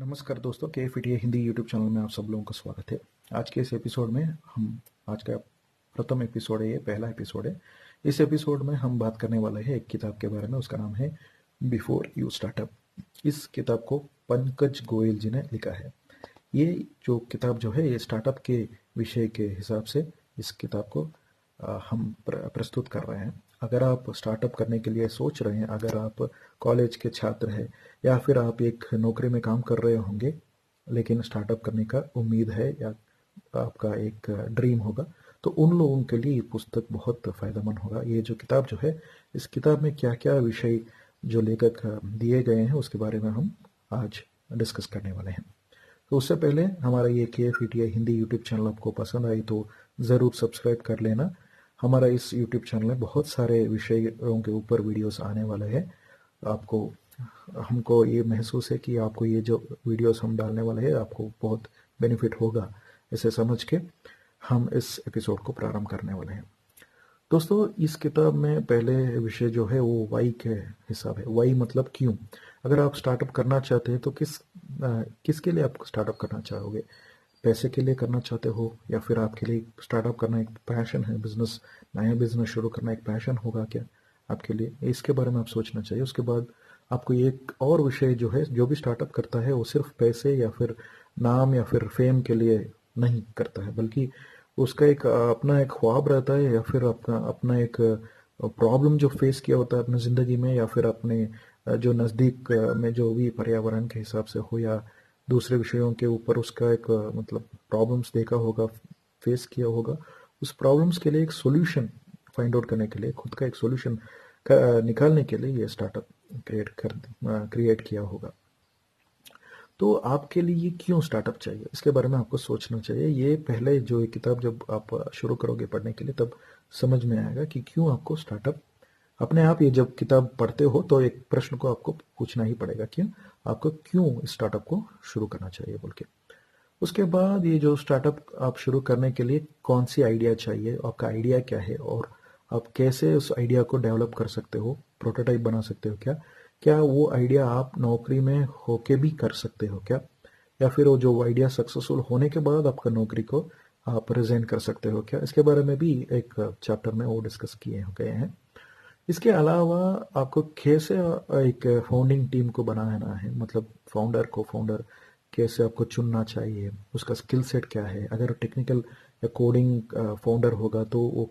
नमस्कार दोस्तों, के हिंदी यूट्यूब चैनल में आप सब लोगों का स्वागत है। आज के इस एपिसोड में हम आज का प्रथम एपिसोड है, ये पहला एपिसोड है। इस एपिसोड में हम बात करने वाले हैं एक किताब के बारे में। उसका नाम है बिफोर यू स्टार्टअप। इस किताब को पंकज गोयल जी ने लिखा है। ये जो किताब जो है ये स्टार्टअप के विषय के हिसाब से इस किताब को हम प्रस्तुत कर रहे हैं। अगर आप स्टार्टअप करने के लिए सोच रहे हैं, अगर आप कॉलेज के छात्र हैं या फिर आप एक नौकरी में काम कर रहे होंगे लेकिन स्टार्टअप करने का उम्मीद है या आपका एक ड्रीम होगा, तो उन लोगों के लिए ये पुस्तक बहुत फ़ायदेमंद होगा। ये जो किताब जो है, इस किताब में क्या क्या विषय जो लेखक दिए गए हैं उसके बारे में हम आज डिस्कस करने वाले हैं। तो उससे पहले हमारा ये के हिंदी यूट्यूब चैनल आपको पसंद आई तो ज़रूर सब्सक्राइब कर लेना। हमारा इस यूट्यूब चैनल में बहुत सारे विषयों के ऊपर वीडियोस आने वाले हैं। आपको हमको ये महसूस है कि आपको ये जो वीडियोस हम डालने वाले हैं आपको बहुत बेनिफिट होगा, ऐसे समझ के हम इस एपिसोड को प्रारंभ करने वाले हैं। दोस्तों, इस किताब में पहले विषय जो है वो वाई के हिसाब है। वाई मतलब क्यों। अगर आप स्टार्टअप करना चाहते हैं तो किसके लिए आप स्टार्टअप करना चाहोगे। पैसे के लिए करना चाहते हो या फिर आपके लिए स्टार्टअप करना एक पैशन है, बिजनेस, नया बिजनेस शुरू करना एक पैशन होगा क्या आपके लिए, इसके बारे में आप सोचना चाहिए। उसके बाद आपको एक और विषय जो है, जो भी स्टार्टअप करता है वो सिर्फ पैसे या फिर नाम या फिर फेम के लिए नहीं करता है, बल्कि उसका एक अपना एक ख्वाब रहता है या फिर अपना अपना एक प्रॉब्लम जो फेस किया होता है अपनी ज़िंदगी में, या फिर अपने जो नज़दीक में जो भी पर्यावरण के हिसाब से हो या दूसरे विषयों के ऊपर उसका एक मतलब प्रॉब्लम्स देखा होगा, फेस किया होगा। उस प्रॉब्लम्स के लिए एक सॉल्यूशन फाइंड आउट करने के लिए, खुद का एक सॉल्यूशन निकालने के लिए ये स्टार्टअप क्रिएट किया होगा। तो आपके लिए ये क्यों स्टार्टअप चाहिए, इसके बारे में आपको सोचना चाहिए। ये पहले जो ये किताब जब आप शुरू करोगे पढ़ने के लिए तब समझ में आएगा कि क्यों आपको स्टार्टअप। अपने आप ये जब किताब पढ़ते हो तो एक प्रश्न को आपको पूछना ही पड़ेगा, क्यों स्टार्टअप को शुरू करना चाहिए बोल के। उसके बाद ये जो स्टार्टअप आप शुरू करने के लिए कौन सी आइडिया चाहिए, आपका आइडिया क्या है और आप कैसे उस आइडिया को डेवलप कर सकते हो, प्रोटोटाइप बना सकते हो क्या, क्या वो आइडिया आप नौकरी में होके भी कर सकते हो क्या, या फिर वो जो आइडिया सक्सेसफुल होने के बाद आपका नौकरी को आप रिजाइन कर सकते हो क्या, इसके बारे में भी एक चैप्टर में वो डिस्कस किए गए हैं। इसके अलावा आपको कैसे एक फाउंडिंग टीम को बनाना है, मतलब फाउंडर को फाउंडर कैसे आपको चुनना चाहिए, उसका स्किल सेट क्या है। अगर टेक्निकल या कोडिंग फाउंडर होगा तो वो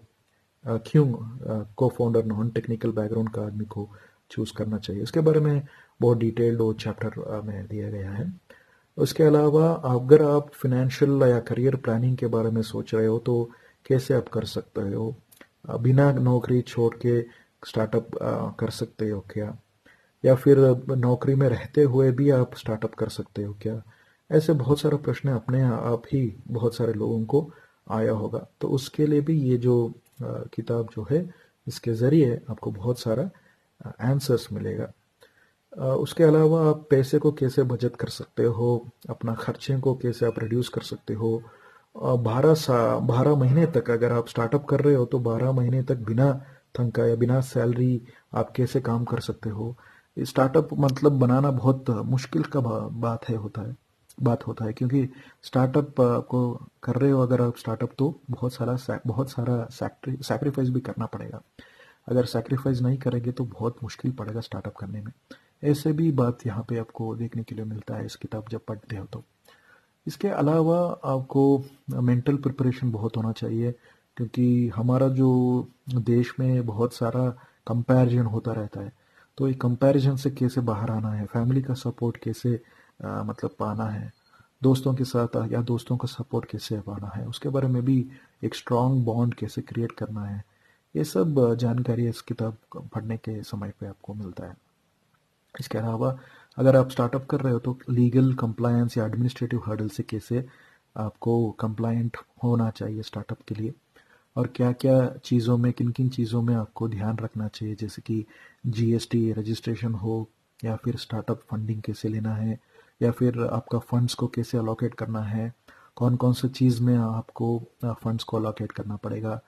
क्यों को फाउंडर नॉन टेक्निकल बैकग्राउंड का आदमी को चूज करना चाहिए, इसके बारे में बहुत डिटेल्ड वो चैप्टर में दिया गया है। उसके अलावा अगर आप फिनेंशियल या करियर प्लानिंग के बारे में सोच रहे हो तो कैसे आप कर सकते हो, बिना नौकरी छोड़ के स्टार्टअप कर सकते हो क्या, या फिर नौकरी में रहते हुए भी आप स्टार्टअप कर सकते हो क्या। ऐसे बहुत सारे प्रश्न अपने आप ही बहुत सारे लोगों को आया होगा। तो उसके लिए भी ये जो किताब जो है, इसके ज़रिए आपको बहुत सारा आंसर्स मिलेगा। उसके अलावा आप पैसे को कैसे बचत कर सकते हो, अपना खर्चे को कैसे आप रिड्यूस कर सकते हो। 12 महीने तक अगर आप स्टार्टअप कर रहे हो तो 12 महीने तक बिना तनख्वाह या बिना सैलरी आप कैसे काम कर सकते हो। स्टार्टअप मतलब बनाना बहुत मुश्किल का बात होता है, क्योंकि स्टार्टअप को कर रहे हो अगर आप स्टार्टअप तो बहुत सारा सैक्रिफाइस भी करना पड़ेगा। अगर सैक्रिफाइस नहीं करेंगे तो बहुत मुश्किल पड़ेगा स्टार्टअप करने में। ऐसे भी बात यहाँ पे आपको देखने के लिए मिलता है इस किताब जब पढ़ते हो तो। इसके अलावा आपको मेंटल प्रिपरेशन बहुत होना चाहिए, क्योंकि हमारा जो देश में बहुत सारा कंपैरिजन होता रहता है। तो ये कंपैरिजन से कैसे बाहर आना है, फैमिली का सपोर्ट कैसे मतलब पाना है, दोस्तों के साथ या दोस्तों का सपोर्ट कैसे पाना है, उसके बारे में भी एक स्ट्रॉन्ग बॉन्ड कैसे क्रिएट करना है, ये सब जानकारी इस किताब को पढ़ने के समय पे आपको मिलता है। इसके अलावा अगर आप स्टार्टअप कर रहे हो तो लीगल कंप्लायंस या एडमिनिस्ट्रेटिव हर्डल से कैसे आपको कंप्लायंट होना चाहिए स्टार्टअप के लिए, और क्या क्या चीज़ों में, किन किन चीज़ों में आपको ध्यान रखना चाहिए, जैसे कि जीएसटी रजिस्ट्रेशन हो, या फिर स्टार्टअप फंडिंग कैसे लेना है, या फिर आपका फंड्स को कैसे अलोकेट करना है, कौन कौन सा चीज़ में आपको फंड्स को अलोकेट करना पड़ेगा।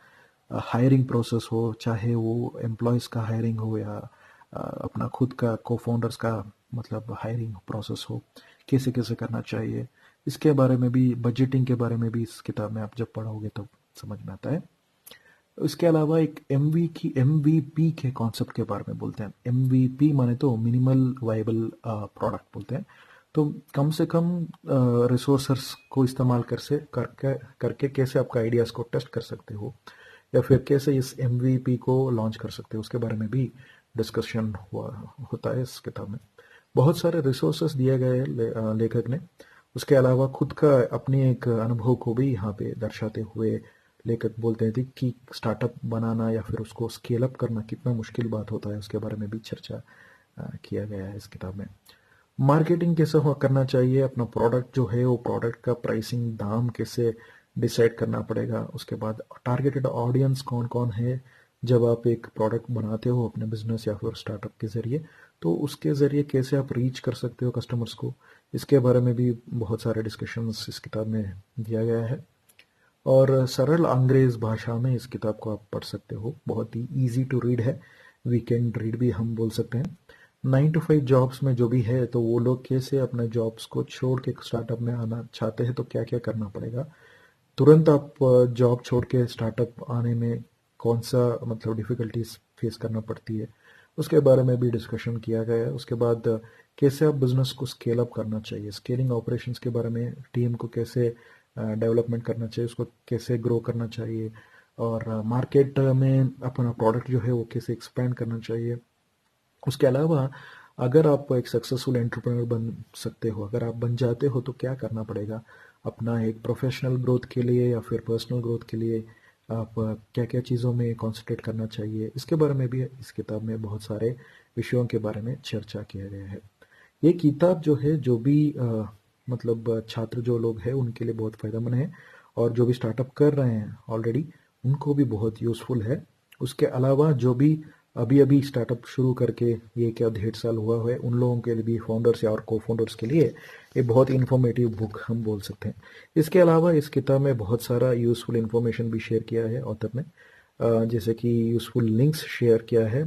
हायरिंग प्रोसेस हो, चाहे वो एम्प्लॉयज़ का हायरिंग हो या अपना खुद का को फाउंडर्स का मतलब हायरिंग प्रोसेस हो, कैसे कैसे करना चाहिए, इसके बारे में भी, बजटिंग के बारे में भी इस किताब में आप जब पढ़ोगे तब समझ में आता है। इसके अलावा एक एमवीपी के कॉन्सेप्ट के बारे में बोलते हैं। एमवीपी माने तो मिनिमल वायबल प्रोडक्ट बोलते हैं। तो कम से कम रिसोर्सेस को इस्तेमाल करके कैसे आपका आइडियाज़ को टेस्ट कर सकते हो, या फिर कैसे इस एमवीपी को लॉन्च कर सकते हो, उसके बारे में भी डिस्कशन होता है इस किताब में। बहुत सारे रिसोर्सेस दिए गए हैं लेखक ने। उसके अलावा खुद का अपने एक अनुभव को भी यहाँ पे दर्शाते हुए लेखक बोलते हैं कि स्टार्टअप बनाना या फिर उसको स्केल अप करना कितना मुश्किल बात होता है, उसके बारे में भी चर्चा किया गया है इस किताब में। मार्केटिंग कैसे करना चाहिए, अपना प्रोडक्ट जो है वो प्रोडक्ट का प्राइसिंग, दाम कैसे डिसाइड करना पड़ेगा। उसके बाद टारगेटेड ऑडियंस कौन कौन है जब आप एक प्रोडक्ट बनाते हो अपने बिजनेस या फिर स्टार्टअप के ज़रिए, तो उसके ज़रिए कैसे आप रीच कर सकते हो कस्टमर्स को, इसके बारे में भी बहुत सारे डिस्कशंस इस किताब में दिया गया है। और सरल अंग्रेज़ भाषा में इस किताब को आप पढ़ सकते हो, बहुत ही ईजी टू रीड है, वीकेंड रीड भी हम बोल सकते हैं। 9 to 5 जॉब्स में जो भी है, तो वो लोग कैसे अपने जॉब्स को छोड़ के स्टार्टअप में आना चाहते हैं तो क्या क्या करना पड़ेगा, तुरंत आप जॉब छोड़ के स्टार्टअप आने में कौन सा मतलब डिफ़िकल्टीज फेस करना पड़ती है, उसके बारे में भी डिस्कशन किया गया है। उसके बाद कैसे आप बिजनेस को स्केल अप करना चाहिए, स्केलिंग ऑपरेशंस के बारे में, टीम को कैसे डेवलपमेंट करना चाहिए, उसको कैसे ग्रो करना चाहिए, और मार्केट में अपना प्रोडक्ट जो है वो कैसे एक्सपेंड करना चाहिए। उसके अलावा अगर आप एक सक्सेसफुल एंटरप्रेन्योर बन सकते हो, अगर आप बन जाते हो तो क्या करना पड़ेगा अपना एक प्रोफेशनल ग्रोथ के लिए या फिर पर्सनल ग्रोथ के लिए, आप क्या क्या चीज़ों में कॉन्सेंट्रेट करना चाहिए, इसके बारे में भी इस किताब में बहुत सारे विषयों के बारे में चर्चा किया गया है। ये किताब जो है, जो भी मतलब छात्र जो लोग हैं उनके लिए बहुत फ़ायदेमंद है, और जो भी स्टार्टअप कर रहे हैं ऑलरेडी उनको भी बहुत यूज़फुल है। उसके अलावा जो भी अभी अभी स्टार्टअप शुरू करके ये क्या 1.5 साल हुआ है, उन लोगों के लिए भी, फाउंडर्स या और को फाउंडर्स के लिए ये बहुत इन्फॉर्मेटिव बुक हम बोल सकते हैं। इसके अलावा इस किताब में बहुत सारा यूज़फुल इन्फॉर्मेशन भी शेयर किया है ऑथर ने, जैसे कि यूज़फुल लिंक्स शेयर किया है,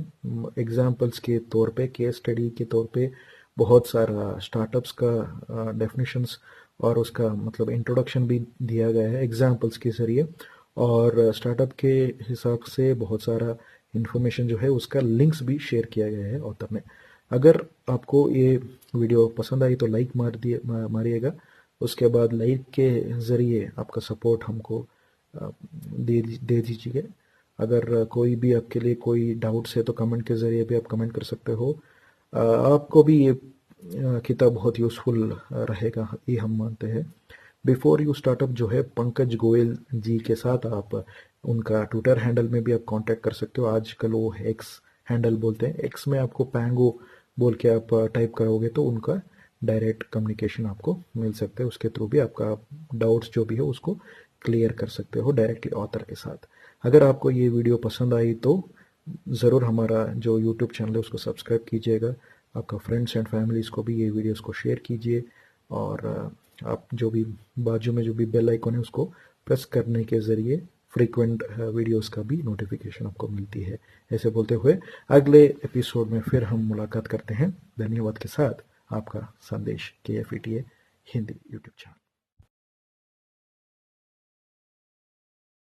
एग्जाम्पल्स के तौर पे, केस स्टडी के तौर पे, बहुत सारा स्टार्टअप्स का डेफिनेशंस और उसका मतलब इंट्रोडक्शन भी दिया गया है एग्जाम्पल्स के ज़रिए, और स्टार्टअप के हिसाब से बहुत सारा इन्फॉर्मेशन जो है उसका लिंक्स भी शेयर किया गया है ऑथर ने। अगर आपको ये वीडियो पसंद आई तो लाइक मारिएगा। उसके बाद लाइक के ज़रिए आपका सपोर्ट हमको दे दीजिए। अगर कोई भी आपके लिए कोई डाउट्स है तो कमेंट के ज़रिए भी आप कमेंट कर सकते हो। आपको भी ये किताब बहुत यूज़फुल रहेगा ये हम मानते हैं। बिफोर यू स्टार्टअप जो है पंकज गोयल जी के साथ आप उनका ट्विटर हैंडल में भी आप कांटेक्ट कर सकते हो। आजकल वो एक्स हैंडल बोलते हैं, एक्स में आपको पैंगो बोल के आप टाइप करोगे तो उनका डायरेक्ट कम्युनिकेशन आपको मिल सकता है, उसके थ्रू भी आपका डाउट्स जो भी है उसको क्लियर कर सकते हो डायरेक्टली ऑथर के साथ। अगर आपको ये वीडियो पसंद आई तो ज़रूर हमारा जो यूट्यूब चैनल है उसको सब्सक्राइब कीजिएगा, आपका फ्रेंड्स एंड फैमिलीज़ को भी ये वीडियोस को शेयर कीजिए, और आप जो भी बाजू में जो भी बेल आइकन है उसको प्रेस करने के ज़रिए फ्रीक्वेंट वीडियोस का भी नोटिफिकेशन आपको मिलती है। ऐसे बोलते हुए अगले एपिसोड में फिर हम मुलाकात करते हैं। धन्यवाद के साथ आपका संदेश, KFETA हिंदी यूट्यूब चैनल।